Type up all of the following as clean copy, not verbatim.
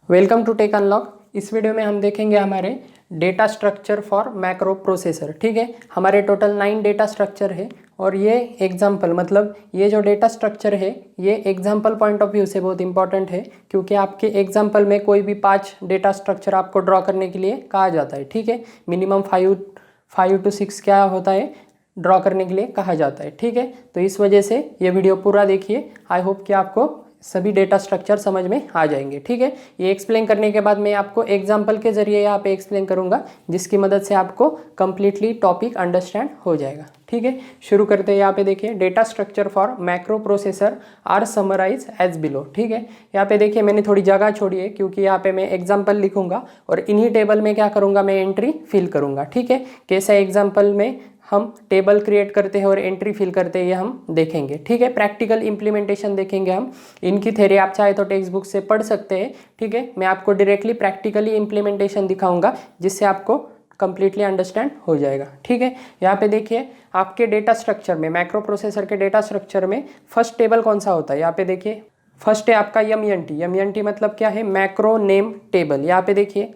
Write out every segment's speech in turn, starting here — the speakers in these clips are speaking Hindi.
Welcome to Tech Unlock. इस वीडियो में हम देखेंगे हमारे data structure for macro processor. ठीक है, हमारे टोटल 9 डेटा स्ट्रक्चर है और ये एग्जाम्पल मतलब ये जो डेटा स्ट्रक्चर है ये एग्जाम्पल पॉइंट ऑफ व्यू से बहुत इंपॉर्टेंट है, क्योंकि आपके एग्जाम्पल में कोई भी 5 डेटा स्ट्रक्चर आपको ड्रॉ करने के लिए कहा जाता है। ठीक है, मिनिमम 5 to 6 क्या होता है ड्रॉ करने के लिए कहा जाता है। ठीक है, तो इस वजह से ये वीडियो पूरा देखिए। आई होप कि आपको सभी डेटा स्ट्रक्चर समझ में आ जाएंगे। ठीक है, ये एक्सप्लेन करने के बाद मैं आपको एग्जांपल के जरिए यहाँ पे एक्सप्लेन करूँगा, जिसकी मदद से आपको कंप्लीटली टॉपिक अंडरस्टैंड हो जाएगा। ठीक है, शुरू करते हैं। यहाँ पे देखिए data structure for macro processor are summarise as below. ठीक है, यहाँ पे देखिए मैंने थोड़ी जगह छोड़ी है, क्योंकि यहाँ पे मैं एग्जाम्पल लिखूंगा और इन्हीं टेबल में क्या करूँगा, मैं एंट्री फिल करूँगा। ठीक है, कैसा एग्जाम्पल में हम टेबल क्रिएट करते हैं और एंट्री फिल करते हैं ये हम देखेंगे। ठीक है, प्रैक्टिकल इंप्लीमेंटेशन देखेंगे हम। इनकी थ्योरी आप चाहे तो टेक्स्ट बुक से पढ़ सकते हैं। ठीक है, मैं आपको डायरेक्टली प्रैक्टिकली इंप्लीमेंटेशन दिखाऊंगा, जिससे आपको कंप्लीटली अंडरस्टैंड हो जाएगा। ठीक है, यहाँ पे देखिए आपके डेटा स्ट्रक्चर में, मैक्रो प्रोसेसर के डेटा स्ट्रक्चर में फर्स्ट टेबल कौन सा होता है। यहाँ पे देखिए फर्स्ट है आपका एमईएनटी। एमईएनटी मतलब क्या है, मैक्रो नेम टेबल। यहाँ पे देखिए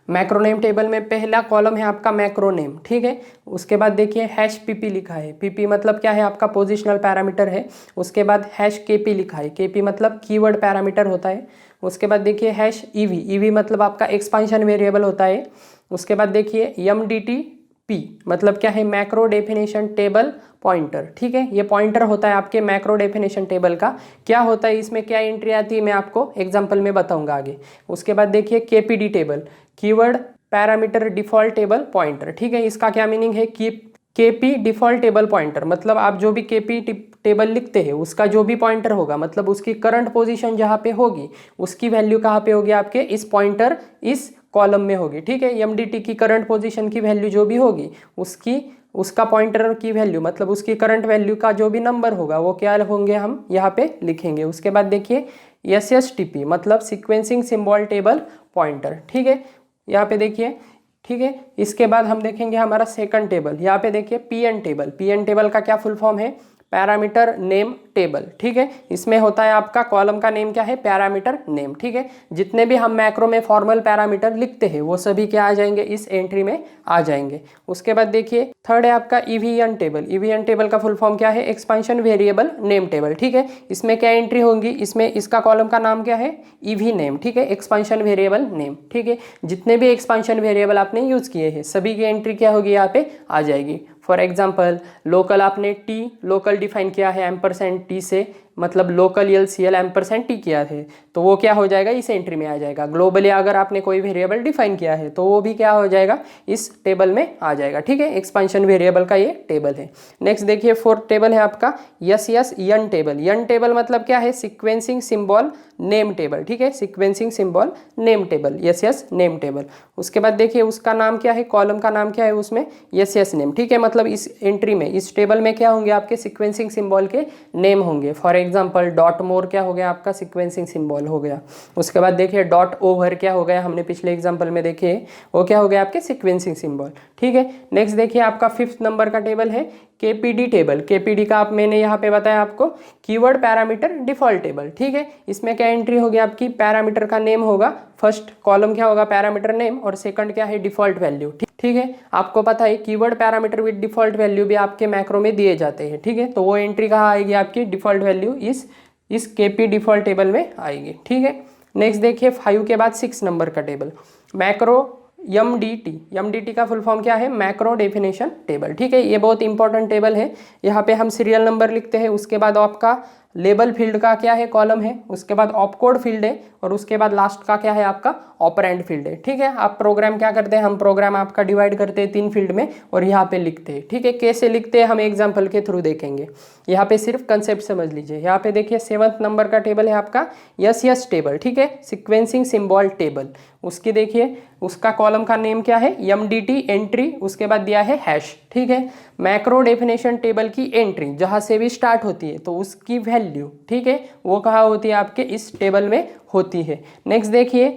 मैक्रो नेम टेबल में पहला कॉलम है आपका मैक्रो नेम। ठीक है, उसके बाद देखिए हैश पीपी लिखा है। पीपी मतलब क्या है, आपका पोजिशनल पैरामीटर है। उसके बाद हैश केपी लिखा है। केपी मतलब कीवर्ड पैरामीटर होता है। उसके बाद देखिए हैश ईवी। ईवी मतलब आपका एक्सपांशन वेरिएबल होता है। उसके बाद देखिए एमडीटी पी मतलब क्या है, मैक्रो डेफिनेशन टेबल पॉइंटर। ठीक है, ये पॉइंटर होता है आपके मैक्रो डेफिनेशन टेबल का। क्या होता है इसमें, क्या एंट्री आती है, मैं आपको एग्जांपल में बताऊंगा आगे। उसके बाद देखिए KPD table, keyword parameter default table pointer. ठीक है, इसका क्या मीनिंग है, केपी डिफॉल्ट टेबल पॉइंटर मतलब आप जो भी केपी टेबल लिखते हैं उसका जो भी पॉइंटर होगा, मतलब उसकी करंट पोजीशन जहाँ पे होगी उसकी वैल्यू कहाँ पे होगी, आपके इस पॉइंटर इस कॉलम में होगी। ठीक है, एमडीटी की करंट पोजीशन की वैल्यू जो भी होगी उसका पॉइंटर की वैल्यू मतलब उसकी करंट वैल्यू का जो भी नंबर होगा वो क्या होंगे, हम यहाँ पे लिखेंगे। उसके बाद देखिए एसएसटीपी मतलब सीक्वेंसिंग सिंबल टेबल पॉइंटर। ठीक है, यहाँ पे देखिए। ठीक है, इसके बाद हम देखेंगे हमारा सेकंड टेबल। यहाँ पे देखिए पीएन टेबल। पीएन टेबल का क्या फुल फॉर्म है, पैरामीटर नेम टेबल। ठीक है, इसमें होता है आपका कॉलम का नेम क्या है, पैरामीटर नेम। ठीक है, जितने भी हम मैक्रो में फॉर्मल पैरामीटर लिखते हैं वो सभी क्या आ जाएंगे, इस एंट्री में आ जाएंगे। उसके बाद देखिए थर्ड है आपका ईवीएन टेबल। ईवीएन टेबल का फुल फॉर्म क्या है, एक्सपांशन वेरिएबल नेम टेबल। ठीक है, इसमें क्या एंट्री होंगी, इसमें इसका कॉलम का नाम क्या है, ईवी नेम। ठीक है, एक्सपांशन वेरिएबल नेम। ठीक है, जितने भी एक्सपांशन वेरिएबल आपने यूज किए हैं सभी की एंट्री क्या होगी, यहाँ पे आ जाएगी। फॉर एग्जाम्पल लोकल आपने टी लोकल डिफाइन किया है एम्परसेंट टी से, मतलब लोकल एलसीएल एम्परसेंट टी किया है तो वो क्या हो जाएगा, इस एंट्री में आ जाएगा। ग्लोबली अगर आपने कोई वेरिएबल डिफाइन किया है तो वो भी क्या हो जाएगा, इस टेबल में आ जाएगा। ठीक है, एक्सपांशन वेरिएबल का ये टेबल है। नेक्स्ट देखिए फोर्थ टेबल है आपका यन टेबल। यन टेबल मतलब क्या है, सीक्वेंसिंग सिंबल नेम टेबल। ठीक है, sequencing symbol name table, yes name table. उसके बाद देखिए उसका नाम क्या है, कॉलम का नाम क्या है उसमें, यस नेम। ठीक है, मतलब इस एंट्री में इस टेबल में क्या होंगे, आपके सीक्वेंसिंग सिंबल के नेम होंगे। फॉर एग्जांपल डॉट मोर क्या हो गया, आपका सीक्वेंसिंग सिंबल हो गया। उसके बाद देखिए डॉट ओवर क्या हो गया, हमने पिछले एग्जांपल में देखे वो क्या हो गया, आपके सीक्वेंसिंग सिंबल। ठीक है, नेक्स्ट देखिए आपका 5th नंबर का टेबल है केपीडी टेबल। केपीडी का आप मैंने यहाँ पे बताया आपको कीवर्ड पैरामीटर डिफॉल्ट टेबल। ठीक है, इसमें क्या एंट्री होगी, आपकी पैरामीटर का नेम होगा। फर्स्ट कॉलम क्या होगा, पैरामीटर नेम, और सेकंड क्या है, डिफॉल्ट वैल्यू। ठीक है, आपको पता है keyword parameter with default value भी आपके मैक्रो में दिए जाते हैं। ठीक है, तो वो एंट्री कहाँ आएगी, आपकी डिफॉल्ट वैल्यू इस केपी डिफॉल्ट टेबल में आएगी। ठीक है, नेक्स्ट देखिए 5 के बाद 6 नंबर का टेबल मैक्रो एमडीटी का फुल फॉर्म क्या है, मैक्रो डेफिनेशन टेबल। ठीक है, ये बहुत इंपॉर्टेंट टेबल है। यहाँ पे हम सीरियल नंबर लिखते हैं, उसके बाद आपका लेबल फील्ड का क्या है, कॉलम है, उसके बाद ऑपकोड फील्ड है, और उसके बाद लास्ट का क्या है, आपका ऑपरेंड फील्ड है। ठीक है, आप प्रोग्राम क्या करते हैं, हम प्रोग्राम आपका डिवाइड करते हैं 3 फील्ड में और यहाँ पे लिखते हैं। ठीक है, कैसे लिखते हैं हम एग्जाम्पल के थ्रू देखेंगे। यहाँ पे सिर्फ कंसेप्ट समझ लीजिए। यहाँ पे देखिए 7th नंबर का टेबल है आपका यस टेबल। ठीक है, सीक्वेंसिंग सिंबल टेबल। उसकी देखिए उसका कॉलम का नेम क्या है, एमडीटी एंट्री, उसके बाद दिया है हैश। ठीक है, मैक्रो डेफिनेशन टेबल की एंट्री जहाँ से भी स्टार्ट होती है तो उसकी वैल्यू, ठीक है, वो कहाँ होती है, आपके इस टेबल में होती है। नेक्स्ट देखिए,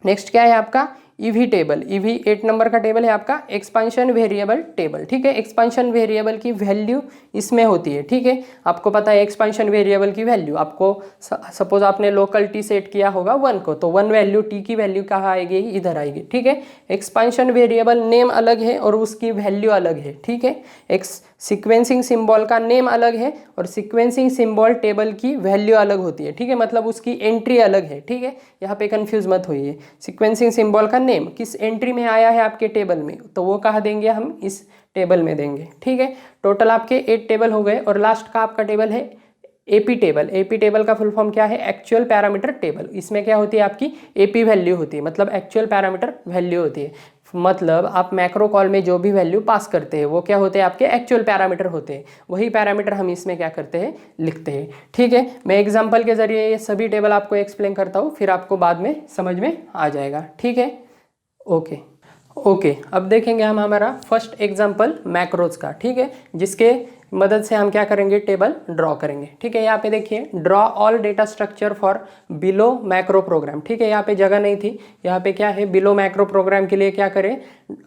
नेक्स्ट क्या है आपका ईवी टेबल, ईवी 8 नंबर का टेबल है आपका एक्सपांशन वेरिएबल टेबल, ठीक है। एक्सपांशन वेरिएबल की वैल्यू इसमें होती है, ठीक है। आपको पता है एक्सपांशन वेरिएबल की वैल्यू, आपको सपोज आपने लोकल टी सेट किया होगा 1 को, तो 1 वैल्यू टी की वैल्यू कहाँ आएगी, इधर आएगी, ठीक है। एक्सपांशन वेरिएबल नेम अलग है और उसकी वैल्यू अलग है, ठीक है। एक सीक्वेंसिंग सिंबल का नेम अलग है और सीक्वेंसिंग सिंबल टेबल की वैल्यू अलग होती है, ठीक है। मतलब उसकी एंट्री अलग है, ठीक है। यहाँ पे कंफ्यूज मत होइए। सीक्वेंसिंग सिंबल का नेम किस एंट्री में आया है आपके टेबल में, तो वो कहाँ देंगे हम, इस टेबल में देंगे, ठीक है। टोटल आपके 8 टेबल हो गए और लास्ट का आपका टेबल है एपी टेबल। एपी टेबल का फुल फॉर्म क्या है, एक्चुअल पैरामीटर टेबल। इसमें क्या होती है आपकी एपी वैल्यू होती है, मतलब एक्चुअल पैरामीटर वैल्यू होती है। मतलब आप मैक्रो कॉल में जो भी वैल्यू पास करते हैं वो क्या होते हैं, आपके एक्चुअल पैरामीटर होते हैं। वही पैरामीटर हम इसमें क्या करते हैं, लिखते हैं, ठीक है। मैं एग्जांपल के जरिए ये सभी टेबल आपको एक्सप्लेन करता हूँ, फिर आपको बाद में समझ में आ जाएगा, ठीक है। ओके, अब देखेंगे हम हमारा फर्स्ट एग्जांपल मैक्रोज का, ठीक है, जिसके मदद से हम क्या करेंगे, टेबल ड्रॉ करेंगे, ठीक है। यहाँ पे देखिए draw all data structure for below macro program, ठीक है। यहाँ पे जगह नहीं थी, यहाँ पे क्या है, बिलो मैक्रो प्रोग्राम के लिए क्या करें,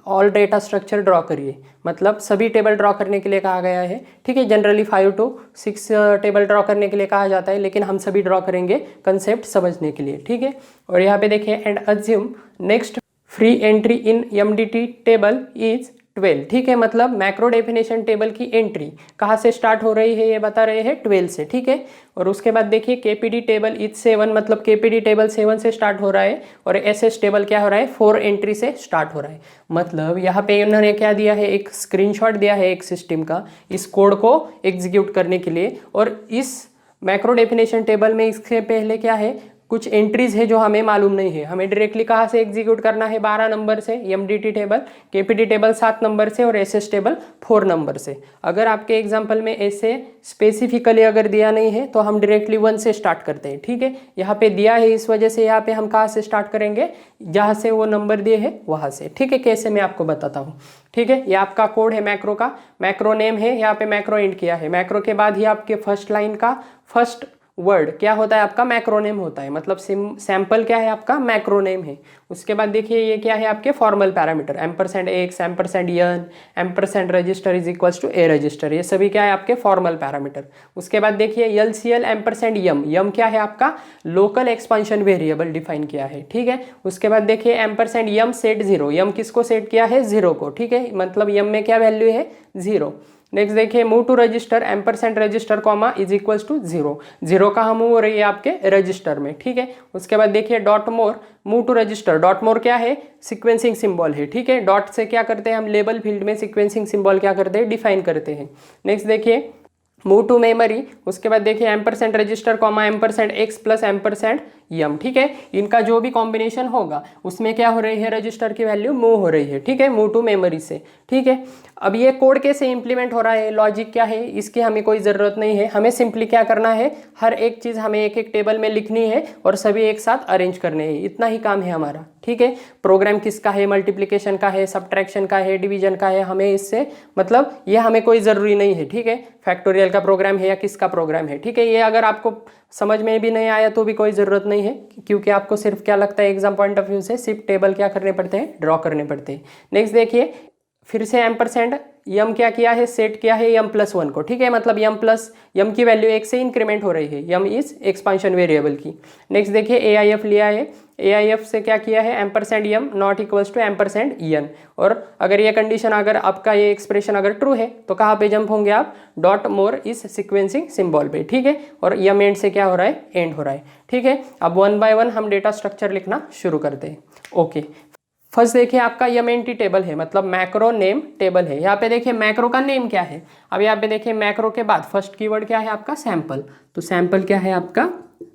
ऑल डेटा स्ट्रक्चर ड्रॉ करिए, मतलब सभी टेबल ड्रॉ करने के लिए कहा गया है, ठीक है। जनरली 5 to 6 टेबल ड्रॉ करने के लिए कहा जाता है, लेकिन हम सभी ड्रॉ करेंगे कंसेप्ट समझने के लिए, ठीक है। और यहाँ पे देखिए and assume next free entry in MDT table is 12, ठीक है। मतलब मैक्रो डेफिनेशन टेबल की एंट्री कहाँ से स्टार्ट हो रही है, ये बता रहे हैं 12 से, ठीक है। और उसके बाद देखिए केपीडी टेबल इज 7, मतलब केपीडी टेबल 7 से स्टार्ट हो रहा है और एसएस टेबल क्या हो रहा है, 4 एंट्री से स्टार्ट हो रहा है। मतलब यहाँ पे उन्होंने क्या दिया है, एक स्क्रीनशॉट दिया है एक सिस्टम का, इस कोड को एग्जीक्यूट करने के लिए। और इस मैक्रो डेफिनेशन टेबल में इसके पहले क्या है, कुछ एंट्रीज है जो हमें मालूम नहीं है, हमें डायरेक्टली कहाँ से एग्जीक्यूट करना है, 12 नंबर से MDT table, KPD table 7 number से और एसएस टेबल 4 नंबर से। अगर आपके एग्जांपल में ऐसे स्पेसिफिकली अगर दिया नहीं है तो हम डायरेक्टली 1 से स्टार्ट करते हैं, ठीक है। यहाँ पे दिया है, इस वजह से यहाँ पे हम कहाँ से स्टार्ट करेंगे, जहाँ से वो नंबर दिए है वहाँ से, ठीक है। कैसे मैं आपको बताता हूँ, ठीक है। ये आपका कोड है मैक्रो का, मैक्रो नेम है, यहाँ पे मैक्रो एंड किया है। मैक्रो के बाद ही आपके फर्स्ट लाइन का फर्स्ट वर्ड क्या होता है, आपका मैक्रोनेम होता है, मतलब सैंपल क्या है, आपका मैक्रोनेम है। उसके बाद देखिए ये क्या है, आपके formal parameter $x, $n, ampersand register is equals to A register, ये सभी क्या है, आपके फॉर्मल पैरामीटर। उसके बाद देखिए LCL एम्परसेंड यम क्या है, आपका लोकल एक्सपांशन वेरिएबल डिफाइन किया है, ठीक है। उसके बाद देखिए एम्परसेंड यम सेट 0, यम किसको सेट किया है, 0 को, ठीक है। मतलब यम में क्या वैल्यू है, 0। नेक्स्ट देखिए move to register ampersand register comma is equals to 0 का मूव हो रही है आपके रजिस्टर में, ठीक है। उसके बाद देखिए dot more move to register, dot more क्या है, सीक्वेंसिंग सिंबल है, ठीक है। डॉट से क्या करते हैं हम, लेबल फील्ड में सीक्वेंसिंग सिंबल क्या करते हैं, डिफाइन करते हैं। नेक्स्ट देखिए मूव टू मेमोरी, उसके बाद देखिए ampersand register comma ampersand X plus ampersand M, ठीक है। इनका जो भी कॉम्बिनेशन होगा उसमें क्या हो रही है, रजिस्टर की वैल्यू मूव हो रही है, ठीक है, मूव टू मेमोरी से, ठीक है। अब ये कोड कैसे इंप्लीमेंट हो रहा है, लॉजिक क्या है, इसकी हमें कोई ज़रूरत नहीं है। हमें सिंपली क्या करना है, हर एक चीज़ हमें एक एक टेबल में लिखनी है और सभी एक साथ अरेंज करने हैं, इतना ही काम है हमारा, ठीक है। प्रोग्राम किसका है, मल्टीप्लिकेशन का है, सब्ट्रैक्शन का है, डिवीजन का है, हमें इससे मतलब ये हमें कोई ज़रूरी नहीं है, ठीक है। फैक्टोरियल का प्रोग्राम है या किसका प्रोग्राम है, ठीक है। ये अगर आपको समझ में भी नहीं आया तो भी कोई ज़रूरत नहीं है, क्योंकि आपको सिर्फ क्या लगता है एग्जाम पॉइंट ऑफ व्यू से, सिर्फ टेबल क्या करने पड़ते हैं, ड्रॉ करने पड़ते हैं। नेक्स्ट देखिए फिर से एम्परसेंड यम क्या किया है, सेट किया है यम प्लस 1 को, ठीक है। मतलब यम की वैल्यू 1 से इंक्रीमेंट हो रही है, यम इज एक्सपांशन वेरिएबल की। नेक्स्ट देखिए AIF लिया है, AIF से क्या किया है, ampersand M not equals to ampersand N. और अगर ये कंडीशन, अगर आपका ये एक्सप्रेशन अगर ट्रू है तो कहाँ पे जंप होंगे आप, डॉट मोर इस सीक्वेंसिंग सिंबल पे, ठीक है। और यम एंड से क्या हो रहा है, एंड हो रहा है, ठीक है। अब 1 by 1 हम डेटा स्ट्रक्चर लिखना शुरू करते हैं। ओके, फर्स्ट देखिए आपका एमएनटी टेबल है, मतलब मैक्रो नेम टेबल है। यहाँ पे देखिए मैक्रो का नेम क्या है, अब यहाँ पे देखिए मैक्रो के बाद फर्स्ट कीवर्ड क्या है आपका, सैंपल। तो सैंपल क्या है आपका,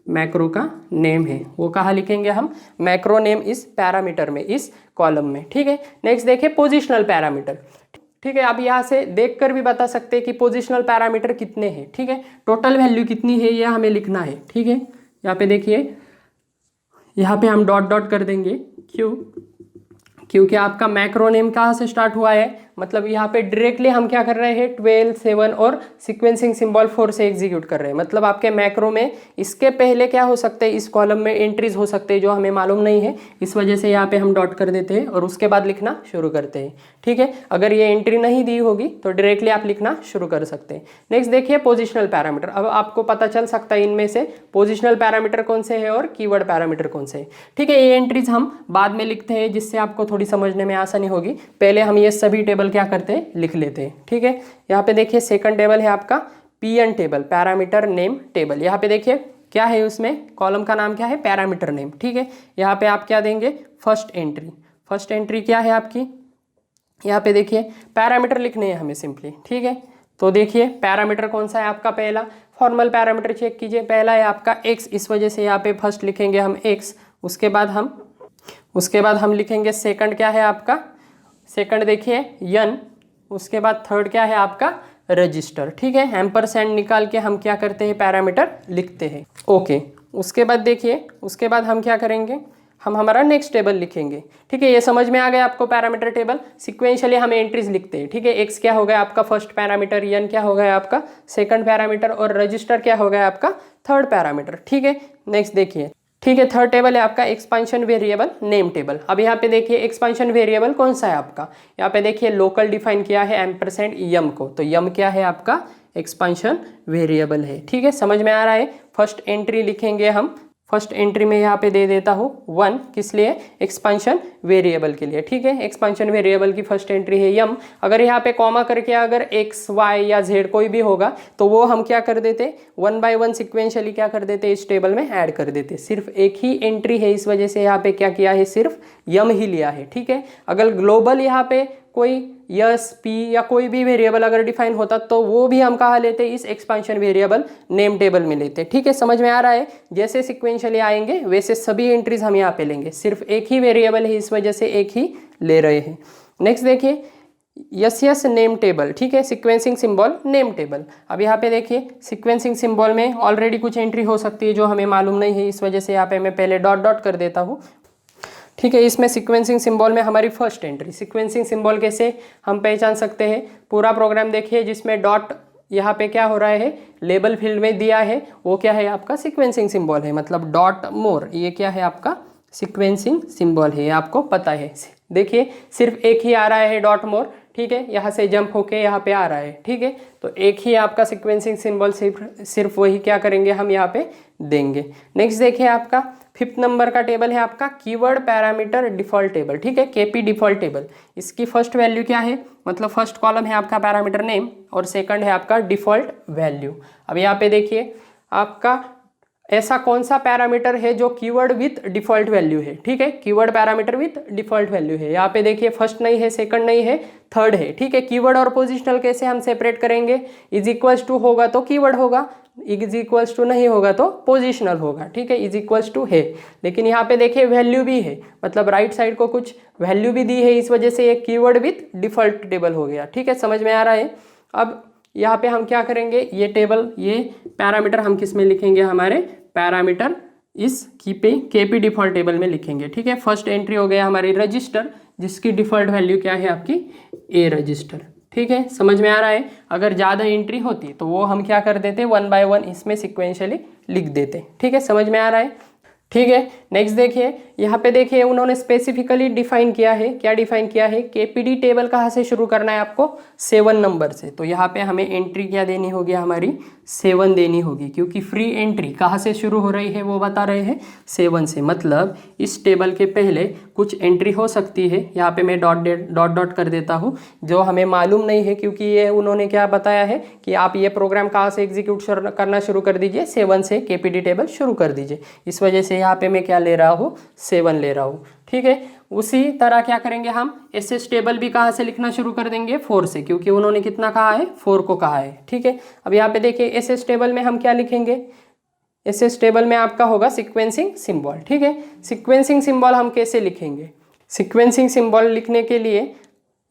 मैक्रो का नेम है, वो कहाँ लिखेंगे हम, मैक्रो नेम इस पैरामीटर में, इस कॉलम में, ठीक है। नेक्स्ट देखिए पोजिशनल पैरामीटर, ठीक है। आप यहाँ से देखकर भी बता सकते हैं कि पोजिशनल पैरामीटर कितने हैं, ठीक है। टोटल वैल्यू कितनी है ये हमें लिखना है, ठीक है। यहाँ पे देखिए, यहाँ पे हम डॉट डॉट कर देंगे, क्योंकि आपका मैक्रो नेम कहाँ से स्टार्ट हुआ है, मतलब यहाँ पे डायरेक्टली हम क्या कर रहे हैं 12, 7 और सिक्वेंसिंग सिंबल 4 से एग्जीक्यूट कर रहे हैं। मतलब आपके मैक्रो में इसके पहले क्या हो सकते हैं, इस कॉलम में एंट्रीज हो सकते हैं जो हमें मालूम नहीं है, इस वजह से यहाँ पे हम डॉट कर देते हैं और उसके बाद लिखना शुरू करते हैं। ठीक है, अगर ये एंट्री नहीं दी होगी तो डायरेक्टली आप लिखना शुरू कर सकते हैं। नेक्स्ट देखिए पोजिशनल पैरामीटर। अब आपको पता चल सकता है इनमें से पोजिशनल पैरामीटर कौन से है और कीवर्ड पैरामीटर कौन से है। ठीक है, ये एंट्रीज हम बाद में लिखते हैं जिससे आपको थोड़ी समझने में आसानी होगी। पहले हम ये सभी टेबल क्या करते हैं, लिख लेते हैं। ठीक है, यहाँ पे देखिए सेकंड टेबल है आपका PN table, parameter name table. यहाँ पे देखिए क्या है, उसमें कॉलम का नाम क्या है, पैरामीटर नेम। ठीक है, यहाँ पे आप क्या देंगे, फर्स्ट एंट्री। फर्स्ट एंट्री क्या है आपकी, यहाँ पे देखिए पैरामीटर लिखने हैं हमें सिंपली। ठीक है, तो देखिए पैरामीटर कौन सा है आपका, पहला फॉर्मल पैरामीटर चेक कीजिए, पहला है आपका x, इस वजह से यहाँ पे फर्स्ट लिखेंगे हम x। उसके बाद हम लिखेंगे सेकंड क्या है आपका, सेकंड देखिए n। उसके बाद थर्ड क्या है आपका रजिस्टर। ठीक है, एम्परसेंड निकाल के हम क्या करते हैं, पैरामीटर लिखते हैं। ओके, उसके बाद देखिए, उसके बाद हम क्या करेंगे, हम हमारा नेक्स्ट टेबल लिखेंगे। ठीक है, ये समझ में आ गया आपको पैरामीटर टेबल। सिक्वेंशियली हम एंट्रीज लिखते हैं। ठीक है, x क्या हो गया आपका फर्स्ट पैरामीटर, n क्या हो गया आपका सेकंड पैरामीटर और रजिस्टर क्या हो गया आपका थर्ड पैरामीटर। ठीक है, नेक्स्ट देखिए, ठीक है, थर्ड टेबल है आपका एक्सपेंशन वेरिएबल नेम टेबल। अब यहाँ पे देखिए एक्सपेंशन वेरिएबल कौन सा है आपका, यहाँ पे देखिए लोकल डिफाइन किया है एम्परसेंड यम को, तो यम क्या है आपका एक्सपेंशन वेरिएबल है। ठीक है, समझ में आ रहा है। फर्स्ट एंट्री लिखेंगे हम, फर्स्ट एंट्री में यहाँ पे दे देता हूँ 1, किस लिए, एक्सपेंशन वेरिएबल के लिए। ठीक है, एक्सपेंशन वेरिएबल की फर्स्ट एंट्री है यम। अगर यहाँ पे कॉमा करके अगर x, y या z कोई भी होगा तो वो हम क्या कर देते, 1 by 1 सिक्वेंशियली क्या कर देते, इस टेबल में ऐड कर देते। सिर्फ एक ही एंट्री है, इस वजह से यहाँ पे क्या किया है, सिर्फ यम ही लिया है। ठीक है, अगर ग्लोबल यहाँ पे कोई यस, पी या कोई भी वेरिएबल अगर डिफाइन होता तो वो भी हम कहाँ लेते, इस एक्सपेंशन वेरिएबल नेम टेबल में लेते। ठीक है, समझ में आ रहा है। जैसे सिक्वेंशियली आएंगे वैसे सभी एंट्रीज हम यहाँ पे लेंगे, सिर्फ एक ही वेरिएबल है इस वजह से एक ही ले रहे हैं। नेक्स्ट देखिए यस नेम टेबल। ठीक है, सिक्वेंसिंग सिंबल नेम टेबल। अब यहाँ पे देखिए सिक्वेंसिंग सिंबल में ऑलरेडी कुछ एंट्री हो सकती है जो हमें मालूम नहीं है, इस वजह से यहाँ पे मैं पहले डॉट डॉट कर देता हूँ। ठीक है, इसमें सिक्वेंसिंग सिंबल में हमारी फर्स्ट एंट्री, सिक्वेंसिंग सिंबल कैसे हम पहचान सकते हैं, पूरा प्रोग्राम देखिए जिसमें डॉट यहाँ पे क्या हो रहा है, लेबल फील्ड में दिया है, वो क्या है आपका सिक्वेंसिंग सिंबल है, मतलब डॉट मोर, ये क्या है आपका सिक्वेंसिंग सिंबल है, आपको पता है। देखिए सिर्फ एक ही आ रहा है डॉट मोर। ठीक है, यहाँ से जंप होके यहाँ पे आ रहा है। ठीक है, तो एक ही आपका सिक्वेंसिंग सिंबल सिर्फ वही क्या करेंगे हम यहाँ पे देंगे। नेक्स्ट देखिए आपका 5th नंबर का टेबल है आपका कीवर्ड पैरामीटर डिफॉल्ट टेबल। ठीक है, KP डिफॉल्ट टेबल। इसकी फर्स्ट वैल्यू क्या है, मतलब फर्स्ट कॉलम है आपका पैरामीटर नेम और सेकंड है आपका डिफॉल्ट वैल्यू। अब यहाँ पे देखिए आपका ऐसा कौन सा पैरामीटर है जो कीवर्ड विथ डिफॉल्ट वैल्यू है। ठीक है, keyword parameter with default value है। यहाँ पे देखिए फर्स्ट नहीं है, सेकंड नहीं है, थर्ड है। ठीक है, कीवर्ड और पोजिशनल कैसे हम सेपरेट करेंगे, इज इक्वल्स टू होगा तो कीवर्ड होगा, इज इक्वल्स टू नहीं होगा तो पोजिशनल होगा। ठीक है, इज इक्वल्स टू है, लेकिन यहाँ पे देखिए वैल्यू भी है, मतलब राइट साइड को कुछ वैल्यू भी दी है, इस वजह से ये कीवर्ड विथ डिफॉल्ट टेबल हो गया। ठीक है, समझ में आ रहा है। अब यहाँ पे हम क्या करेंगे, ये टेबल, ये पैरामीटर हम किस में लिखेंगे, हमारे पैरामीटर इस KP डिफॉल्ट टेबल में लिखेंगे। ठीक है, फर्स्ट एंट्री हो गया हमारी रजिस्टर, जिसकी डिफॉल्ट वैल्यू क्या है आपकी A रजिस्टर। ठीक है, समझ में आ रहा है। अगर ज़्यादा एंट्री होती तो वो हम क्या कर देते, 1 by 1 इसमें सिक्वेंशियली लिख देते। ठीक है, समझ में आ रहा है। ठीक है, नेक्स्ट देखिए यहाँ पे देखिए उन्होंने स्पेसिफिकली डिफाइन किया है, क्या डिफाइन किया है, KPD टेबल कहाँ से शुरू करना है आपको, 7 नंबर से। तो यहाँ पे हमें एंट्री क्या देनी होगी, हमारी 7 देनी होगी, क्योंकि फ्री एंट्री कहाँ से शुरू हो रही है वो बता रहे हैं 7 से। मतलब इस टेबल के पहले कुछ एंट्री हो सकती है, यहाँ पे मैं डॉट डॉट कर देता हूँ, जो हमें मालूम नहीं है, क्योंकि ये उन्होंने क्या बताया है कि आप ये प्रोग्राम कहाँ से एग्जीक्यूट करना शुरू कर दीजिए, 7 से KPD टेबल शुरू कर दीजिए। इस वजह से यहाँ पे मैं क्या ले रहा हूँ, 7 ले रहा हूँ। ठीक है, उसी तरह क्या करेंगे हम, SS टेबल भी कहाँ से लिखना शुरू कर देंगे, 4 से, क्योंकि उन्होंने कितना कहा है, 4 को कहा है। ठीक है, अब यहाँ पे देखिए SS टेबल में हम क्या लिखेंगे, SS टेबल में आपका होगा सिक्वेंसिंग सिंबल। ठीक है, सिक्वेंसिंग सिंबल हम कैसे लिखेंगे, सिक्वेंसिंग सिंबल लिखने के लिए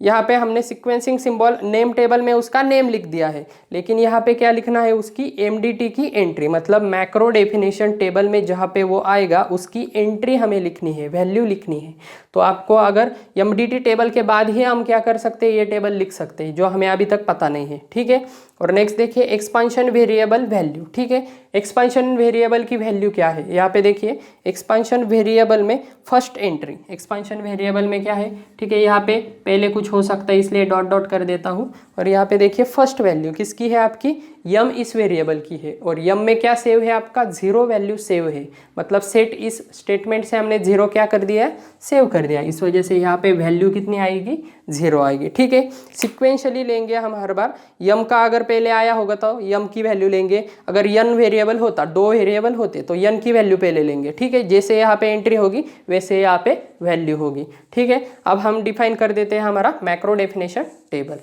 यहाँ पे हमने सीक्वेंसिंग सिंबल नेम टेबल में उसका नेम लिख दिया है, लेकिन यहाँ पे क्या लिखना है, उसकी MDT की एंट्री, मतलब मैक्रो डेफिनेशन टेबल में जहाँ पे वो आएगा उसकी एंट्री हमें लिखनी है, वैल्यू लिखनी है। तो आपको अगर MDT टेबल के बाद ही हम क्या कर सकते हैं, ये टेबल लिख सकते हैं, जो हमें अभी तक पता नहीं है, ठीक है। और नेक्स्ट देखिए एक्सपांशन वेरिएबल वैल्यू, ठीक है। एक्सपांशन वेरिएबल की वैल्यू क्या है, यहाँ पे देखिए एक्सपांशन वेरिएबल में फर्स्ट एंट्री, एक्सपांशन वेरिएबल में क्या है, ठीक है। यहाँ पे पहले कुछ हो सकता है इसलिए डॉट डॉट कर देता हूँ। और यहाँ पे देखिए फर्स्ट वैल्यू किसकी है, आपकी यम इस वेरिएबल की है, और यम में क्या सेव है, आपका 0 वैल्यू सेव है, मतलब सेट इस स्टेटमेंट से हमने 0 क्या कर दिया है, सेव कर दिया। इस वजह से यहाँ पे वैल्यू कितनी आएगी, 0 आएगी, ठीक है। सिक्वेंशली लेंगे हम हर बार, यम का अगर पहले आया होगा तो यम की वैल्यू लेंगे, अगर यन वेरिएबल होता, 2 वेरिएबल होते तो यन की वैल्यू पहले लेंगे, ठीक है। जैसे यहाँ पे एंट्री होगी वैसे यहाँ पे वैल्यू होगी, ठीक है। अब हम डिफाइन कर देते हैं हमारा macro definition table.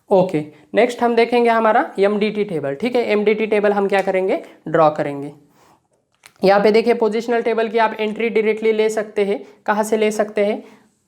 Okay, next हम देखेंगे हमारा MDT टेबल, ठीक है। MDT टेबल हम क्या करेंगे, ड्रॉ करेंगे। यहाँ पे देखिए पोजिशनल टेबल की आप एंट्री डायरेक्टली ले सकते हैं, कहाँ से ले सकते हैं,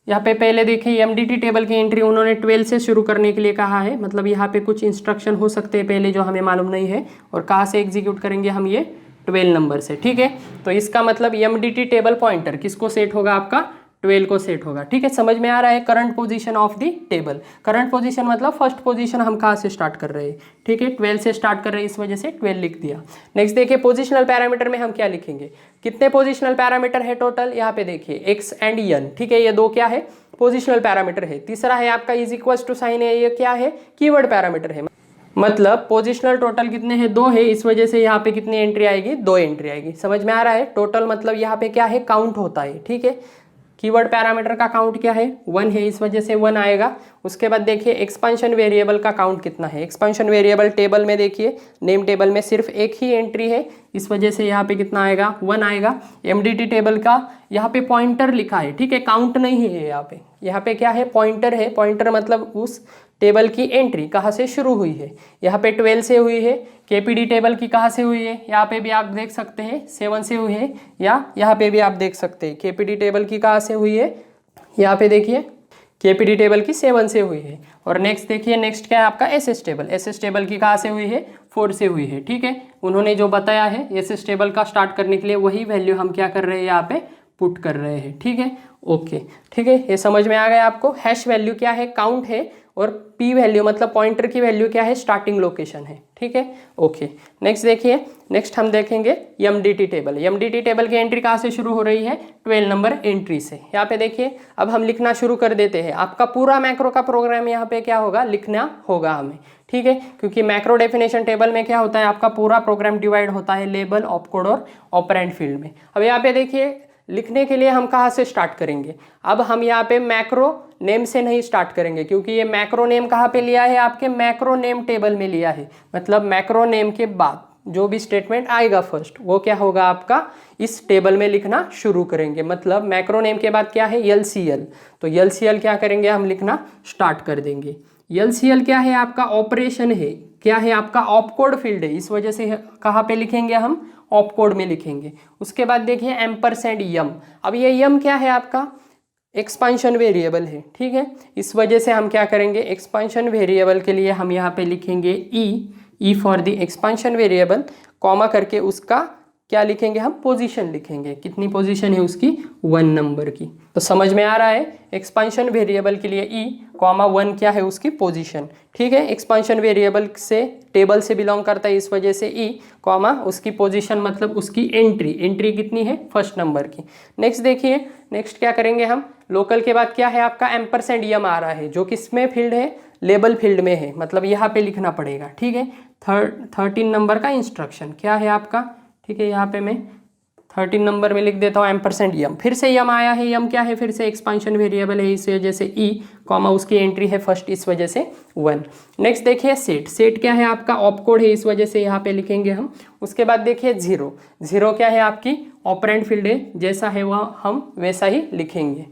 यहाँ पे पहले देखिए MDT टेबल की एंट्री उन्होंने 12 से शुरू करने के लिए कहा है, मतलब यहाँ पे कुछ इंस्ट्रक्शन हो सकते हैं पहले जो हमें मालूम नहीं है, और कहाँ से एग्जीक्यूट करेंगे हम, ये 12 नंबर से, ठीक है। तो इसका मतलब MDT टेबल पॉइंटर किसको सेट होगा, आपका 12 को सेट होगा, ठीक है। समझ में आ रहा है, current position of the table, current position मतलब फर्स्ट पोजीशन हम कहाँ से स्टार्ट कर रहे हैं, ठीक है, 12 से स्टार्ट कर रहे हैं, इस वजह से 12 लिख दिया। नेक्स्ट देखिए पोजीशनल पैरामीटर में हम क्या लिखेंगे, कितने पोजीशनल पैरामीटर है टोटल, यहाँ पे देखिए एक्स एंड यन, ठीक है, ये 2 क्या है, पोजीशनल पैरामीटर है। तीसरा है आपका इज इक्वल टू साइन है, ये क्या है, कीवर्ड पैरामीटर है, मतलब पोजिशनल टोटल कितने हैं, 2 है, इस वजह से यहाँ पे कितनी एंट्री आएगी, 2 एंट्री आएगी। समझ में आ रहा है, टोटल मतलब यहाँ पे क्या है, काउंट होता है, ठीक है। कीवर्ड पैरामीटर का काउंट क्या है, 1 है, इस वजह से 1 आएगा। उसके बाद देखिए एक्सपांशन वेरिएबल का काउंट कितना है, एक्सपांशन वेरिएबल टेबल में देखिए नेम टेबल में सिर्फ एक ही एंट्री है, इस वजह से यहाँ पे कितना आएगा, 1 आएगा। MDT टेबल का यहाँ पे पॉइंटर लिखा है, ठीक है, काउंट नहीं है यहाँ पे क्या है, पॉइंटर है, पॉइंटर मतलब उस टेबल की एंट्री कहाँ से शुरू हुई है, यहाँ पे 12 से हुई है। KPD टेबल की कहाँ से हुई है, यहाँ पे भी आप देख सकते हैं 7 से हुई है, या यहाँ पे भी आप देख सकते हैं KPD टेबल की कहाँ से हुई है, यहाँ पे देखिए KPD टेबल की 7 से हुई है। और नेक्स्ट देखिए, नेक्स्ट क्या है आपका SS टेबल, SS टेबल की कहाँ से हुई है, 4 से हुई है, ठीक है। उन्होंने जो बताया है SS टेबल का स्टार्ट करने के लिए वही वैल्यू हम क्या कर रहे हैं, यहाँ पे पुट कर रहे हैं, ठीक है। ओके, ठीक है, ये समझ में आ गया आपको। हैश वैल्यू क्या है, काउंट है, और P वैल्यू मतलब पॉइंटर की वैल्यू क्या है, स्टार्टिंग लोकेशन है, ठीक है। ओके, नेक्स्ट देखिए, नेक्स्ट हम देखेंगे MDT टेबल। MDT टेबल की एंट्री कहाँ से शुरू हो रही है, 12 नंबर एंट्री से। यहाँ पे देखिए अब हम लिखना शुरू कर देते हैं, आपका पूरा मैक्रो का प्रोग्राम यहाँ पे क्या होगा, लिखना होगा हमें, ठीक है, क्योंकि मैक्रो डेफिनेशन टेबल में क्या होता है, आपका पूरा प्रोग्राम डिवाइड होता है लेबल, ऑपकोड और ऑपरेंड फील्ड में। अब यहाँ पे देखिए लिखने के लिए हम कहाँ से स्टार्ट करेंगे, अब हम यहाँ पे मैक्रो नेम से नहीं स्टार्ट करेंगे, क्योंकि ये मैक्रो नेम कहाँ पे लिया है, आपके मैक्रो नेम टेबल में लिया है, मतलब मैक्रो नेम के बाद जो भी स्टेटमेंट आएगा फर्स्ट वो क्या होगा, आपका इस टेबल में लिखना शुरू करेंगे। मतलब मैक्रो नेम के बाद क्या है, LCL, तो LCL क्या करेंगे, हम लिखना स्टार्ट कर देंगे। LCL क्या है, आपका ऑपरेशन है, क्या है, आपका ऑपकोड फील्ड है, इस वजह से कहाँ पे लिखेंगे, हम ऑपकोड में लिखेंगे। उसके बाद देखिए एम्परसेंड अब ये यम क्या है, आपका एक्सपांशन वेरिएबल है, ठीक है। इस वजह से हम क्या करेंगे, एक्सपांशन वेरिएबल के लिए हम यहाँ पे लिखेंगे E for the expansion variable, comma करके उसका क्या लिखेंगे, हम पोजीशन लिखेंगे, कितनी पोजीशन है उसकी, 1 नंबर की। तो समझ में आ रहा है, एक्सपांशन वेरिएबल के लिए E,1 क्या है उसकी पोजीशन, ठीक है। एक्सपांशन वेरिएबल से टेबल से बिलोंग करता है, इस वजह से E, उसकी पोजीशन मतलब उसकी एंट्री कितनी है, फर्स्ट नंबर की। नेक्स्ट देखिए, नेक्स्ट क्या करेंगे हम, लोकल के बाद क्या है आपका एम्परसेंड आ रहा है, जो किसमें फील्ड है, लेबल फील्ड में है, मतलब यहाँ पे लिखना पड़ेगा, ठीक है। 13 नंबर का इंस्ट्रक्शन क्या है आपका, ठीक है, यहाँ पे मैं 13 नंबर में लिख देता हूँ एम्परसेंड फिर से यम आया है, यम क्या है, फिर से एक्सपांशन वेरिएबल है, इस वजह से उसकी एंट्री है फर्स्ट, इस वजह से 1। नेक्स्ट देखिए सेट क्या है आपका, ऑपकोड है, इस वजह से यहाँ पे लिखेंगे हम। उसके बाद देखिए 0 क्या है, आपकी ऑपरेंड फील्ड है, जैसा है वह हम वैसा ही लिखेंगे।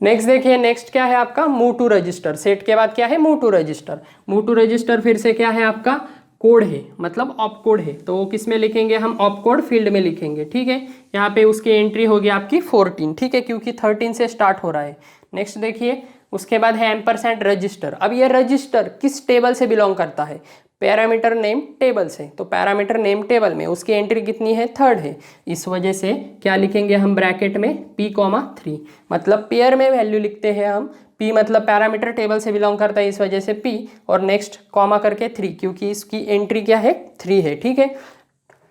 नेक्स्ट देखिए, नेक्स्ट क्या है आपका, मूव टू रजिस्टर, सेट के बाद क्या है, मूव टू रजिस्टर फिर से क्या है आपका, कोड है, मतलब ऑपकोड है, तो वो किस में लिखेंगे, हम ऑपकोड फील्ड में लिखेंगे, ठीक है। यहाँ पे उसकी एंट्री होगी आपकी 14, ठीक है, क्योंकि 13 से स्टार्ट हो रहा है। नेक्स्ट देखिए उसके बाद है एम्परसेंड रजिस्टर। अब ये रजिस्टर किस टेबल से बिलोंग करता है? पैरामीटर नेम टेबल से। तो पैरामीटर नेम टेबल में उसकी एंट्री कितनी है? 3rd है। इस वजह से क्या लिखेंगे हम ब्रैकेट में p,3, मतलब पेयर में वैल्यू लिखते हैं हम। p मतलब पैरामीटर टेबल से बिलोंग करता है, इस वजह से p, और नेक्स्ट कॉमा करके 3, क्योंकि इसकी एंट्री क्या है? 3 है। ठीक है,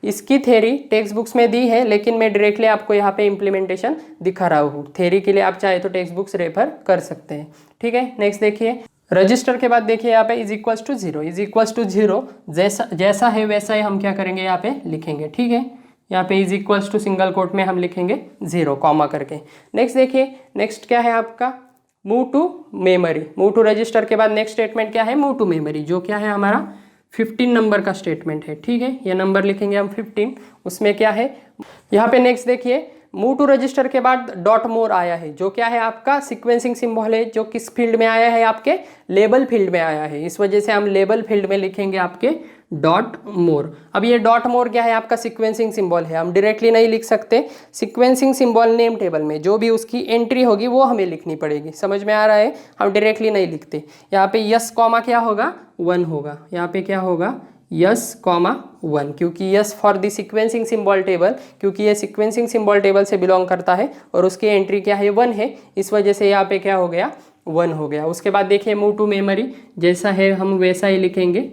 इसकी थ्योरी टेक्स्ट बुक्स में दी है, लेकिन मैं डायरेक्टली आपको यहाँ पे इम्प्लीमेंटेशन दिखा रहा हूँ। थ्योरी के लिए आप चाहे तो टेक्स्ट बुक्स रेफर कर सकते हैं। ठीक है, नेक्स्ट देखिए रजिस्टर के बाद देखिए यहाँ पे is equals to 0, is equals to 0 जैसा है वैसा ही हम क्या करेंगे यहाँ पे लिखेंगे। ठीक है, यहाँ पे is equals to single quote में हम लिखेंगे 0 कॉमा करके। नेक्स्ट देखिए, नेक्स्ट क्या है आपका? Move to memory. Move to register के बाद नेक्स्ट स्टेटमेंट क्या है? मूव टू मेमोरी, जो क्या है हमारा 15 नंबर का स्टेटमेंट है। ठीक है, ये नंबर लिखेंगे हम 15। उसमें क्या है यहाँ पे? नेक्स्ट देखिए, मूव टू रजिस्टर के बाद डॉट मोर आया है, जो क्या है आपका सीक्वेंसिंग सिंबल है, जो किस फील्ड में आया है? आपके लेबल फील्ड में आया है। इस वजह से हम लेबल फील्ड में लिखेंगे आपके डॉट मोर। अब ये डॉट मोर क्या है? आपका सीक्वेंसिंग सिंबल है, हम डायरेक्टली नहीं लिख सकते। सीक्वेंसिंग सिंबल नेम टेबल में जो भी उसकी एंट्री होगी वो हमें लिखनी पड़ेगी। समझ में आ रहा है? हम डायरेक्टली नहीं लिखते। यहाँ पे यस कॉमा क्या होगा? 1 होगा। यहाँ पे क्या होगा? यस कॉमा 1, क्योंकि yes for the sequencing symbol table, क्योंकि ये सीक्वेंसिंग सिंबल टेबल से बिलोंग करता है और उसकी एंट्री क्या है? 1 है। इस वजह से यहाँ पे क्या हो गया? 1 हो गया। उसके बाद देखिए मूव टू मेमोरी, जैसा है हम वैसा ही लिखेंगे।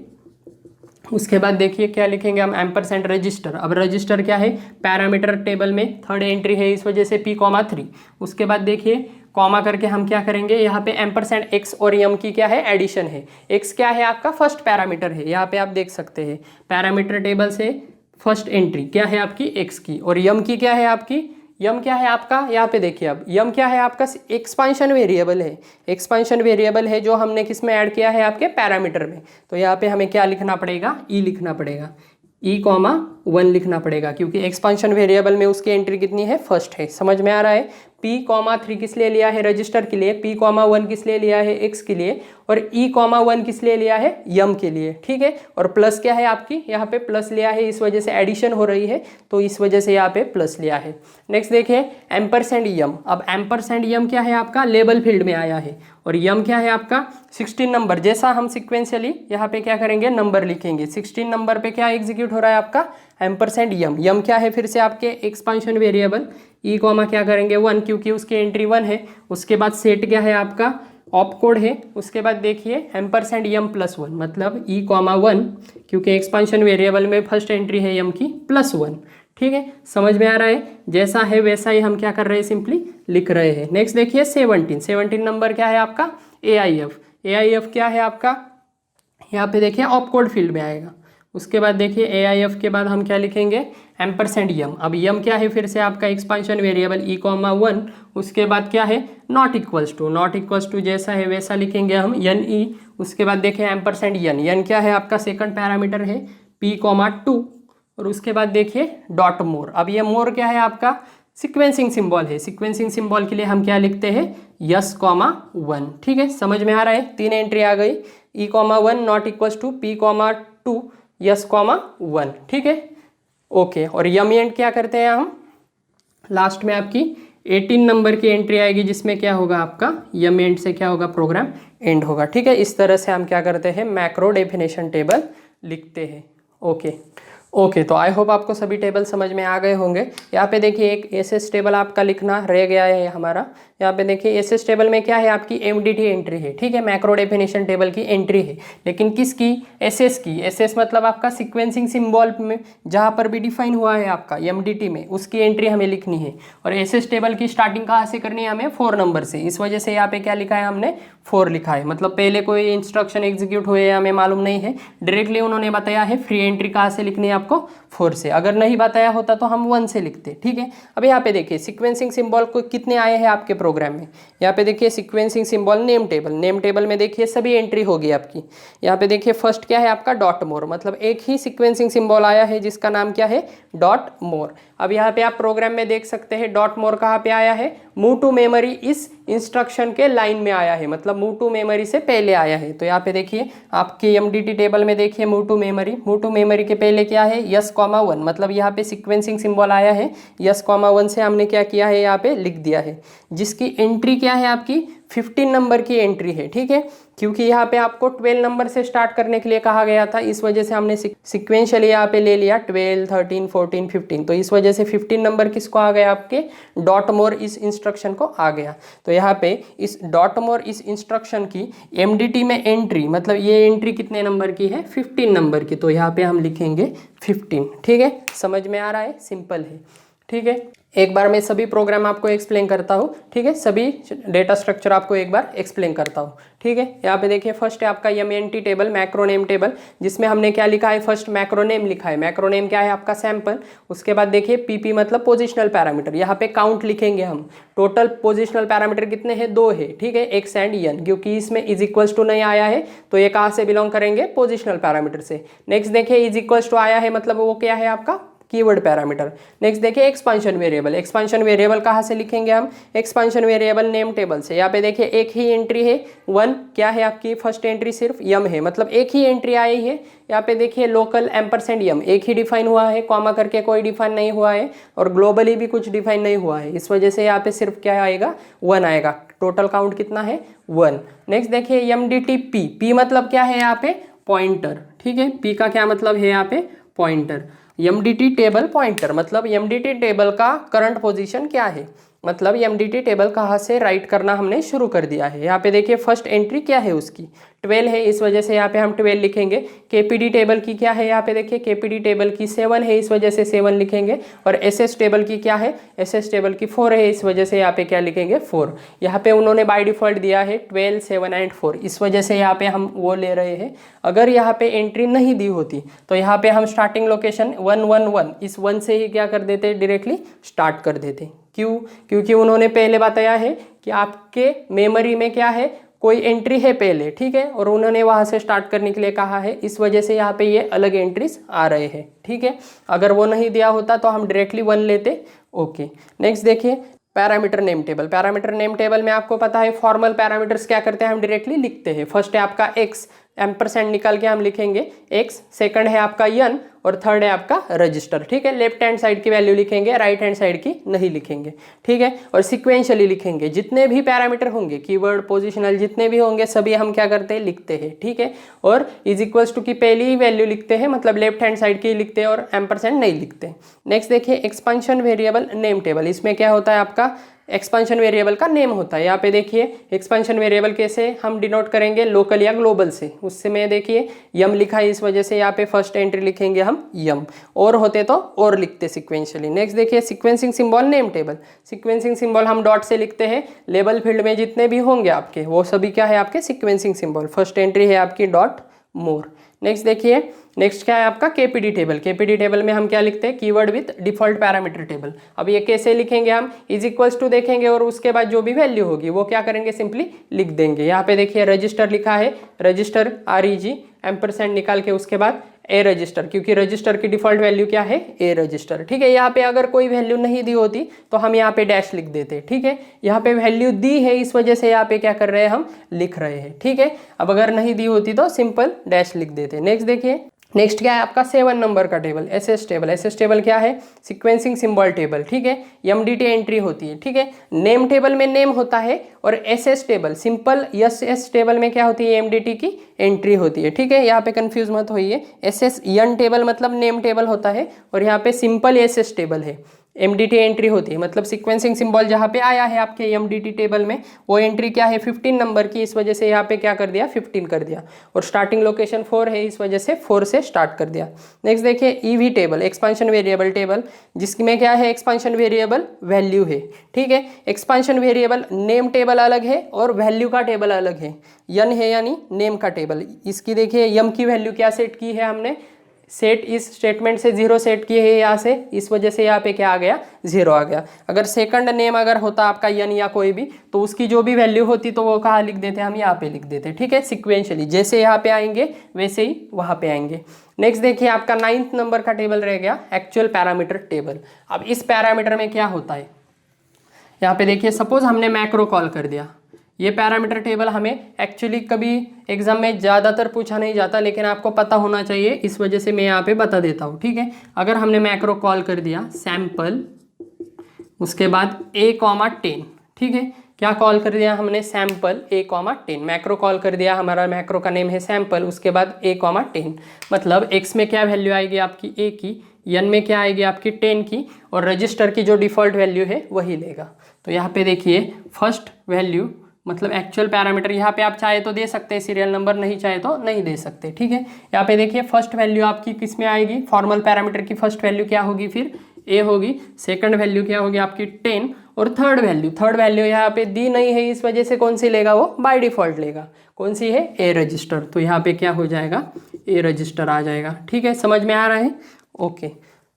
उसके बाद देखिए क्या लिखेंगे हम? Ampersand register. अब रजिस्टर क्या है? पैरामीटर टेबल में 3rd एंट्री है, इस वजह से p,3। उसके बाद देखिए कॉमा करके हम क्या करेंगे? यहाँ पे एम्परसेंड x और m की क्या है? एडिशन है। x क्या है आपका? फर्स्ट पैरामीटर है, यहाँ पे आप देख सकते हैं पैरामीटर टेबल से फर्स्ट एंट्री क्या है आपकी? x की, और m की क्या है आपकी? यम क्या है आपका? यहाँ पे देखिए, अब यम क्या है आपका? एक्सपांशन वेरिएबल है। एक्सपांशन वेरिएबल है जो हमने किस में ऐड किया है? आपके पैरामीटर में। तो यहाँ पे हमें क्या लिखना पड़ेगा? ई लिखना पड़ेगा, e,1 लिखना पड़ेगा, क्योंकि एक्सपांशन वेरिएबल में उसकी एंट्री कितनी है? फर्स्ट है। समझ में आ रहा है? p,3 किस लिए लिया है? रजिस्टर के लिए। p,1 किस लिए लिया है? x के लिए। और e,1 किस लिए लिया है? यम के लिए। ठीक है, और प्लस क्या है आपकी? यहाँ पे प्लस लिया है, इस वजह से एडिशन हो रही है, तो इस वजह से यहाँ पे प्लस लिया है। नेक्स्ट देखिए एम्परसेंड यम। अब एम्परसेंड यम क्या है आपका? लेबल फील्ड में आया है, और यम क्या है आपका? 16 नंबर। जैसा हम सिक्वेंशियली यहाँ पे क्या करेंगे? नंबर लिखेंगे। 16 नंबर पे क्या एग्जीक्यूट हो रहा है आपका? एम्परसेंड यम। यम क्या है? फिर से आपके एक्सपांशन वेरिएबल। ई कॉमा क्या करेंगे? 1, क्योंकि उसकी एंट्री 1 है। उसके बाद सेट क्या है आपका? ऑप कोड है। उसके बाद देखिए एम्परसेंड यम +1, मतलब e,1, क्योंकि एक्सपांशन वेरिएबल में फर्स्ट एंट्री है यम की +1। ठीक है, समझ में आ रहा है? जैसा है वैसा ही हम क्या कर रहे हैं? सिंपली लिख रहे हैं। नेक्स्ट देखिए 17 नंबर क्या है आपका? AIF। AIF क्या है आपका? यहाँ पे देखिए ऑप कोड फील्ड में आएगा। उसके बाद देखिए AIF के बाद हम क्या लिखेंगे? एम्परसेंड यम। अब यम क्या है? फिर से आपका एक्सपांशन वेरिएबल e,1। उसके बाद क्या है? नॉट इक्वल्स टू जैसा है वैसा लिखेंगे हम NE। उसके बाद देखिए एम्परसेंड यन क्या है आपका? सेकंड पैरामीटर है p,2। और उसके बाद देखिए डॉट मोर। अब ये मोर क्या है आपका? सीक्वेंसिंग सिंबल है। सीक्वेंसिंग सिंबल के लिए हम क्या लिखते हैं? यस,1। ठीक है, समझ में आ रहा है? 3 एंट्री आ गई, e,1 not equals to p,2 यस,1। ठीक है, ओके। और यम एंड क्या करते हैं हम? लास्ट में आपकी 18 नंबर की एंट्री आएगी, जिसमें क्या होगा आपका? यम एंड से क्या होगा? प्रोग्राम एंड होगा। ठीक है, इस तरह से हम क्या करते हैं? मैक्रो डेफिनेशन टेबल लिखते हैं। ओके, तो आई होप आपको सभी टेबल समझ में आ गए होंगे। यहाँ पे देखिए एक एसएस टेबल आपका लिखना रह गया है हमारा। यहाँ पे देखिए एसएस टेबल में क्या है? आपकी एमडीटी एंट्री है। ठीक है, मैक्रो डेफिनेशन टेबल की एंट्री है, लेकिन किसकी? एसएस की। एसएस मतलब आपका सीक्वेंसिंग सिंबल में जहाँ पर भी डिफाइन हुआ है आपका एमडीटी में, उसकी एंट्री हमें लिखनी है। और एसएस टेबल की स्टार्टिंग कहाँ से करनी है? हमें 4 नंबर से। इस वजह से यहाँ पे क्या लिखा है हमने? 4 लिखा है, मतलब पहले कोई इंस्ट्रक्शन एग्जीक्यूट हुए हमें मालूम नहीं है, डायरेक्टली उन्होंने बताया है फ्री एंट्री कहाँ से लिखनी है आपको? 4 से। अगर नहीं बताया होता तो हम 1 से लिखते। ठीक है, अब यहाँ पे देखिए सीक्वेंसिंग सिंबल को कितने आए हैं आपके प्रोग्राम में? यहाँ पे देखिए सीक्वेंसिंग सिंबल नेम टेबल में देखिए सभी एंट्री होगी आपकी। यहाँ पे देखिए फर्स्ट क्या है आपका? डॉट मोर, मतलब एक ही सीक्वेंसिंग सिंबल आया है जिसका नाम क्या है? डॉट मोर। अब यहाँ पे आप प्रोग्राम में देख सकते हैं डॉट मोर कहाँ पे आया है? मूव टू मेमोरी इस इंस्ट्रक्शन के लाइन में आया है, मतलब मूव टू मेमोरी से पहले आया है। तो यहाँ पे देखिए आपके एमडीटी टेबल में देखिए मूव टू मेमोरी के पहले क्या है? यस,1, मतलब यहाँ पे सीक्वेंसिंग सिंबल आया है। यस,1 से हमने क्या किया है? यहाँ पे लिख दिया है, जिसकी एंट्री क्या है आपकी? 15 नंबर की एंट्री है, ठीक है, क्योंकि यहाँ पे आपको 12 नंबर से स्टार्ट करने के लिए कहा गया था, इस वजह से हमने सिक्वेंशियली यहाँ पे ले लिया 12, 13, 14, 15। तो इस वजह से 15 नंबर किसको आ गया, आपके डॉट मोर इस इंस्ट्रक्शन को आ गया। तो यहाँ पे इस डॉट मोर इस इंस्ट्रक्शन की MDT में एंट्री, मतलब ये एंट्री कितने नंबर की है, 15 नंबर की। तो यहाँ पे हम लिखेंगे 15, ठीक है, समझ में आ रहा है, सिंपल है, ठीक है। एक बार मैं सभी प्रोग्राम आपको एक्सप्लेन करता हूँ, ठीक है, सभी डेटा स्ट्रक्चर आपको एक बार एक्सप्लेन करता हूँ, ठीक है। यहाँ पे देखिए फर्स्ट है आपका MNT टेबल, मैक्रोनेम टेबल, जिसमें हमने क्या लिखा है, फर्स्ट मैक्रोनेम लिखा है। मैक्रोनेम क्या है, आपका सैंपल। उसके बाद देखिए PP मतलब पोजिशनल पैरामीटर, यहाँ पे काउंट लिखेंगे हम, टोटल पोजिशनल पैरामीटर कितने हैं, 2 है, ठीक है, X एंड N, क्योंकि इसमें इज इक्वल्स टू नहीं आया है तो ये कहाँ से बिलोंग करेंगे, पोजिशनल पैरामीटर से। नेक्स्ट देखिए इज इक्वल्स टू आया है, मतलब वो क्या है, आपका कीवर्ड पैरामीटर। नेक्स्ट देखिए एक्सपांशन वेरिएबल, एक्सपांशन वेरिएबल कहाँ से लिखेंगे हम, एक्सपांशन वेरिएबल नेम टेबल से। यहाँ पे देखिए एक ही एंट्री है 1, क्या है आपकी फर्स्ट एंट्री सिर्फ यम है, मतलब एक ही एंट्री आई है। यहाँ पे देखिए लोकल %यम एक ही डिफाइन हुआ है, कॉमा करके कोई डिफाइन नहीं हुआ है, और ग्लोबली भी कुछ डिफाइन नहीं हुआ है, इस वजह से यहाँ पे सिर्फ क्या आएगा, 1 आएगा। टोटल काउंट कितना है, 1। नेक्स्ट देखिए MDT P मतलब क्या है यहाँ पे, पॉइंटर, ठीक है, P का क्या मतलब है यहाँ पे, पॉइंटर। MDT टेबल पॉइंटर, मतलब MDT टेबल का करंट पोजीशन क्या है, मतलब MDT टेबल कहाँ से राइट करना हमने शुरू कर दिया है। यहाँ पे देखिए फर्स्ट एंट्री क्या है उसकी, 12 है, इस वजह से यहाँ पे हम 12 लिखेंगे। KPD टेबल की क्या है, यहाँ पे देखिए KPD टेबल की 7 है, इस वजह से 7 लिखेंगे। और SS टेबल की क्या है, SS टेबल की 4 है, इस वजह से यहाँ पे क्या लिखेंगे, 4। यहाँ पे उन्होंने बाय डिफॉल्ट दिया है 12, 7 एंड 4, इस वजह से यहाँ पे हम वो ले रहे हैं। अगर यहाँ पे एंट्री नहीं दी होती तो यहाँ पे हम स्टार्टिंग लोकेशन 111 इस 1 से ही क्या कर देते, डायरेक्टली स्टार्ट कर देते। क्यों, क्योंकि उन्होंने पहले बताया है कि आपके मेमोरी में क्या है, कोई एंट्री है पहले, ठीक है, और उन्होंने वहां से स्टार्ट करने के लिए कहा है, इस वजह से यहाँ पे ये अलग एंट्रीज आ रहे हैं, ठीक है। अगर वो नहीं दिया होता तो हम डायरेक्टली 1 लेते, ओके। नेक्स्ट देखिए parameter name table, parameter name table में आपको पता है फॉर्मल पैरामीटर्स क्या करते हैं, हम डायरेक्टली लिखते हैं। फर्स्ट है आपका X, % निकाल के हम लिखेंगे X, सेकंड है आपका N, और थर्ड है आपका रजिस्टर, ठीक है। लेफ्ट हैंड साइड की वैल्यू लिखेंगे, राइट हैंड साइड की नहीं लिखेंगे, ठीक है। और सिक्वेंशियली लिखेंगे, जितने भी पैरामीटर होंगे, कीवर्ड, पोजिशनल, जितने भी होंगे सभी हम क्या करते हैं, लिखते हैं, ठीक है। और इज इक्वल्स टू की पहली ही वैल्यू लिखते हैं, मतलब लेफ्ट हैंड साइड की लिखते हैं, और % नहीं लिखते। नेक्स्ट देखिए एक्सपांशन वेरिएबल नेम टेबल, इसमें क्या होता है, आपका एक्सपांशन वेरिएबल का नेम होता है। यहाँ पे देखिए एक्सपांशन वेरिएबल कैसे हम डिनोट करेंगे, लोकल या ग्लोबल से। उससे में देखिए यम लिखा है, इस वजह से यहाँ पे फर्स्ट एंट्री लिखेंगे हम यम, और होते तो और लिखते सिक्वेंशियली। नेक्स्ट देखिए sequencing symbol name table, sequencing symbol हम डॉट से लिखते हैं। लेबल फील्ड में जितने भी होंगे आपके वो सभी क्या है, आपके सीक्वेंसिंग सिंबल। फर्स्ट एंट्री है आपकी डॉट मोर। नेक्स्ट देखिए नेक्स्ट क्या है आपका KPD टेबल, KPD टेबल में हम क्या लिखते हैं, keyword with default parameter table. अब ये कैसे लिखेंगे हम, इज इक्वल्स टू देखेंगे और उसके बाद जो भी वैल्यू होगी वो क्या करेंगे, सिंपली लिख देंगे। यहाँ पे देखिए रजिस्टर लिखा है, रजिस्टर REG % निकाल के उसके बाद A रजिस्टर, क्योंकि रजिस्टर की डिफॉल्ट वैल्यू क्या है, A रजिस्टर, ठीक है। यहाँ पे अगर कोई वैल्यू नहीं दी होती तो हम यहाँ पे डैश लिख देते, ठीक है। यहाँ पे वैल्यू दी है, इस वजह से यहाँ पे क्या कर रहे हैं, हम लिख रहे हैं, ठीक है। अब अगर नहीं दी होती तो सिंपल डैश लिख देते। नेक्स्ट देखिए नेक्स्ट क्या है आपका 7 नंबर का table, SS table. SS table क्या है, सीक्वेंसिंग सिंबल टेबल, ठीक है। MDT एंट्री होती है, ठीक है। नेम टेबल में नेम होता है, और SS table simple SS table में क्या होती है, MDT की एंट्री होती है, ठीक है। यहाँ पे कंफ्यूज मत होइए, SSN टेबल मतलब नेम टेबल होता है, और यहाँ पे सिंपल SS टेबल है, MDT एंट्री होती है। मतलब सीक्वेंसिंग सिंबल जहाँ पे आया है आपके MDT टेबल में, वो एंट्री क्या है, 15 नंबर की, इस वजह से यहाँ पे क्या कर दिया, 15 कर दिया। और स्टार्टिंग लोकेशन 4 है, इस वजह से 4 से स्टार्ट कर दिया। नेक्स्ट देखिए EV table, expansion variable table, जिसमें क्या है, एक्सपांशन वेरिएबल वैल्यू है, ठीक है। एक्सपांशन वेरिएबल नेम टेबल अलग है और वैल्यू का टेबल अलग है। N है यानी नेम का टेबल। इसकी देखिए यम की वैल्यू क्या सेट की है हमने, सेट इस स्टेटमेंट से 0 सेट किए है यहाँ से, इस वजह से यहाँ पे क्या आ गया, 0 आ गया। अगर सेकंड नेम अगर होता आपका N या कोई भी, तो उसकी जो भी वैल्यू होती तो वो कहाँ लिख देते, हम यहाँ पे लिख देते, ठीक है। सिक्वेंशियली जैसे यहाँ पे आएंगे वैसे ही वहाँ पे आएंगे। नेक्स्ट देखिए आपका 9th नंबर का टेबल रह गया, एक्चुअल पैरामीटर टेबल। अब इस पैरामीटर में क्या होता है, यहाँ पे देखिए सपोज हमने मैक्रो कॉल कर दिया। ये पैरामीटर टेबल हमें एक्चुअली कभी एग्जाम में ज़्यादातर पूछा नहीं जाता, लेकिन आपको पता होना चाहिए, इस वजह से मैं यहाँ पे बता देता हूँ, ठीक है। अगर हमने मैक्रो कॉल कर दिया सैम्पल, उसके बाद A, 10, ठीक है, क्या कॉल कर दिया हमने, सैंपल a,10, मैक्रो कॉल कर दिया, हमारा मैक्रो का नेम है सैंपल, उसके बाद a,10, मतलब x में क्या वैल्यू आएगी आपकी a की, n में क्या आएगी आपकी 10 की, और रजिस्टर की जो डिफ़ॉल्ट वैल्यू है वही लेगा। तो यहाँ पे देखिए फर्स्ट वैल्यू मतलब एक्चुअल पैरामीटर, यहाँ पे आप चाहे तो दे सकते हैं सीरियल नंबर, नहीं चाहे तो नहीं दे सकते, ठीक है। यहाँ पे देखिए फर्स्ट वैल्यू आपकी किस में आएगी, फॉर्मल पैरामीटर की फर्स्ट वैल्यू क्या होगी, फिर ए होगी, सेकंड वैल्यू क्या होगी आपकी 10, और थर्ड वैल्यू यहाँ पे दी नहीं है, इस वजह से कौन सी लेगा, वो बाय डिफॉल्ट लेगा, कौन सी है, ए रजिस्टर। तो यहाँ पे क्या हो जाएगा, ए रजिस्टर आ जाएगा, ठीक है। समझ में आ रहा है, ओके।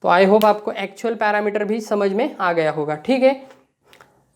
तो आई होप आपको एक्चुअल पैरामीटर भी समझ में आ गया होगा, ठीक है।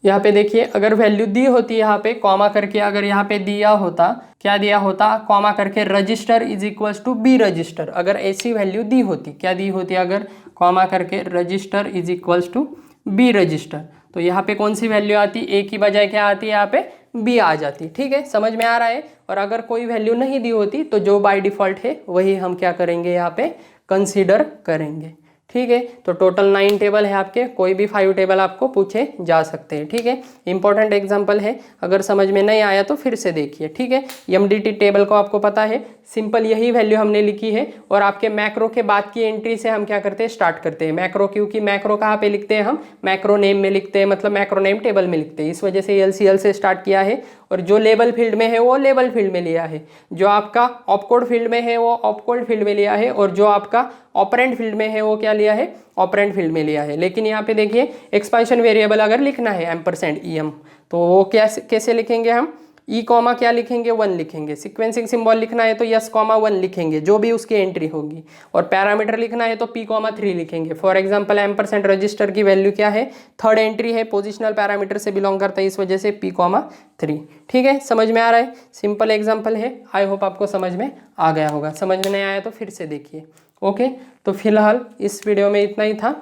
यहाँ पे देखिए अगर वैल्यू दी होती यहाँ पे कॉमा करके, अगर यहाँ पे दिया होता, क्या दिया होता, कॉमा करके register is equals to B register, अगर ऐसी वैल्यू दी होती, क्या दी होती, अगर कॉमा करके register is equals to B register, तो यहाँ पे कौन सी वैल्यू आती, ए की बजाय क्या आती है, यहाँ पे बी आ जाती, ठीक है। समझ में आ रहा है। और अगर कोई वैल्यू नहीं दी होती तो जो बाय डिफॉल्ट है वही हम क्या करेंगे, यहाँ पे कंसीडर करेंगे, ठीक है। तो टोटल 9 टेबल है आपके, कोई भी 5 टेबल आपको पूछे जा सकते हैं, ठीक है। इंपॉर्टेंट एग्जांपल है, अगर समझ में नहीं आया तो फिर से देखिए, ठीक है। एमडीटी टेबल को आपको पता है, सिंपल यही वैल्यू हमने लिखी है, और आपके मैक्रो के बाद की एंट्री से हम क्या करते हैं, स्टार्ट करते हैं मैक्रो, क्योंकि मैक्रो कहाँ पे लिखते हैं हम, मैक्रो नेम में लिखते हैं, मतलब मैक्रो नेम टेबल में लिखते हैं, इस वजह से एलसीएल से स्टार्ट किया है। और जो लेबल फील्ड में है वो लेबल फील्ड में लिया है, जो आपका ऑपकोड फील्ड में है वो ऑपकोड फील्ड में लिया है, और जो आपका ऑपरेंड फील्ड में है वो क्या लिया है, ऑपरेंड फील्ड में लिया है। लेकिन यहाँ पे देखिए एक्सपेंशन वेरिएबल अगर लिखना है %em, तो वो कैसे लिखेंगे हम, ई कॉमा क्या लिखेंगे, 1 लिखेंगे, सीक्वेंसिंग सिंबल लिखना है तो S,1 लिखेंगे, जो भी उसकी एंट्री होगी, और पैरामीटर लिखना है तो P,3 लिखेंगे। फॉर एग्जांपल % रजिस्टर की वैल्यू क्या है, थर्ड एंट्री है, पोजिशनल पैरामीटर से बिलोंग करता है, इस वजह से P,3, ठीक है। समझ में आ रहा है, सिंपल एग्जाम्पल है, आई होप आपको समझ में आ गया होगा। समझ में नहीं आया तो फिर से देखिए, ओके। तो फिलहाल इस वीडियो में इतना ही था,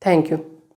थैंक यू।